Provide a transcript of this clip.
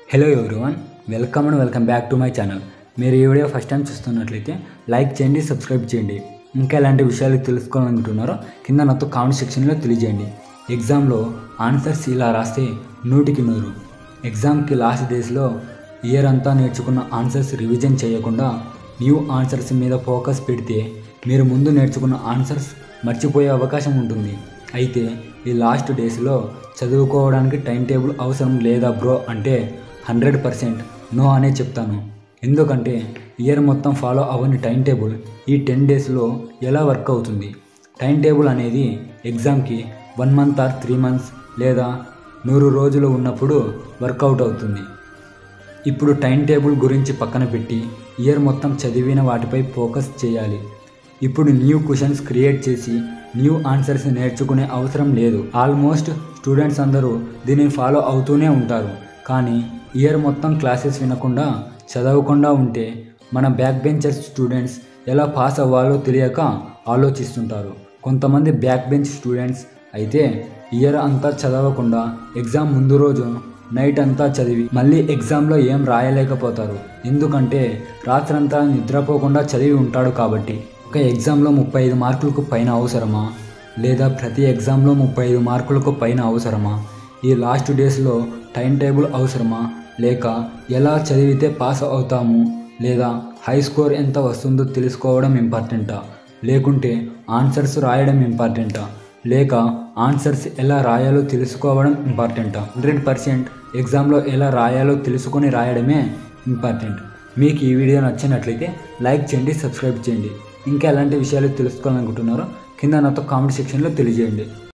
Hello everyone, welcome back to my channel. మీరు ఈ video first time చూస్తున్నట్లయితే like చేయండి, సబ్స్క్రైబ్ చేయండి. ఇంకా ఎలాంటి విషయాలు తెలుసుకోవాలనుకుంటున్నారో కింద నాతో కామెంట్ సెక్షన్లో తెలియజేయండి. ఎగ్జామ్లో ఆన్సర్స్ ఇలా రాస్తే 100కి 100. ఎగ్జామ్కి లాస్ట్ డేస్లో ఇయర్ అంతా నేర్చుకున్న ఆన్సర్స్ రివిజన్ చేయకుండా న్యూ ఆన్సర్స్ మీద ఫోకస్ పెడితే మీరు ముందు నేర్చుకున్న ఆన్సర్స్ మర్చిపోయే అవకాశం ఉంటుంది. అయితే ఈ లాస్ట్ డేస్లో చదువుకోవడానికి టైం టేబుల్ అవసరం లేదా బ్రో అంటే 100% నో అనే చెప్తాను. ఎందుకంటే ఇయర్ మొత్తం ఫాలో అవ్వని టైం టేబుల్ ఈ 10 డేస్లో ఎలా వర్క్ అవుతుంది? టైం టేబుల్ అనేది ఎగ్జామ్కి 1 మంత్ ఆర్ 3 మంత్స్ లేదా 100 రోజులు ఉన్నప్పుడు వర్కౌట్ అవుతుంది. ఇప్పుడు టైం టేబుల్ గురించి పక్కన పెట్టి ఇయర్ మొత్తం చదివిన వాటిపై ఫోకస్ చేయాలి. ఇప్పుడు న్యూ క్వశ్చన్స్ క్రియేట్ చేసి న్యూ ఆన్సర్స్ నేర్చుకునే అవసరం లేదు. ఆల్మోస్ట్ స్టూడెంట్స్ అందరూ దీనిని ఫాలో అవుతూనే ఉంటారు. కానీ ఇయర్ మొత్తం క్లాసెస్ వినకుండా చదవకుండా ఉంటే మన బ్యాక్ బెంచర్స్ స్టూడెంట్స్ ఎలా పాస్ అవ్వాలో తెలియక ఆలోచిస్తుంటారు. కొంతమంది బ్యాక్ బెంచ్ స్టూడెంట్స్ అయితే ఇయర్ అంతా చదవకుండా ఎగ్జామ్ ముందు రోజు నైట్ అంతా చదివి మళ్ళీ ఎగ్జామ్లో ఏం రాయలేకపోతారు. ఎందుకంటే రాత్రంతా నిద్రపోకుండా చదివి ఉంటాడు కాబట్టి. ఒక ఎగ్జామ్లో 35 మార్కులకు పైన అవసరమా? లేదా ప్రతి ఎగ్జామ్లో 35 మార్కులకు పైన అవసరమా? ఈ లాస్ట్ డేస్లో టైం టేబుల్ అవసరమా? లేక ఎలా చదివితే పాస్ అవుతాము? లేదా హై స్కోర్ ఎంత వస్తుందో తెలుసుకోవడం ఇంపార్టెంటా? లేకుంటే ఆన్సర్స్ రాయడం ఇంపార్టెంటా? లేక ఆన్సర్స్ ఎలా రాయాలో తెలుసుకోవడం ఇంపార్టెంటా? 100% ఎగ్జామ్లో ఎలా రాయాలో తెలుసుకొని రాయడమే ఇంపార్టెంట్. మీకు ఈ వీడియో నచ్చినట్లయితే లైక్ చేయండి, సబ్స్క్రైబ్ చేయండి. ఇంకా ఎలాంటి విషయాలు తెలుసుకోవాలనుకుంటున్నారో కింద నాతో కామెంట్ సెక్షన్లో తెలియజేయండి.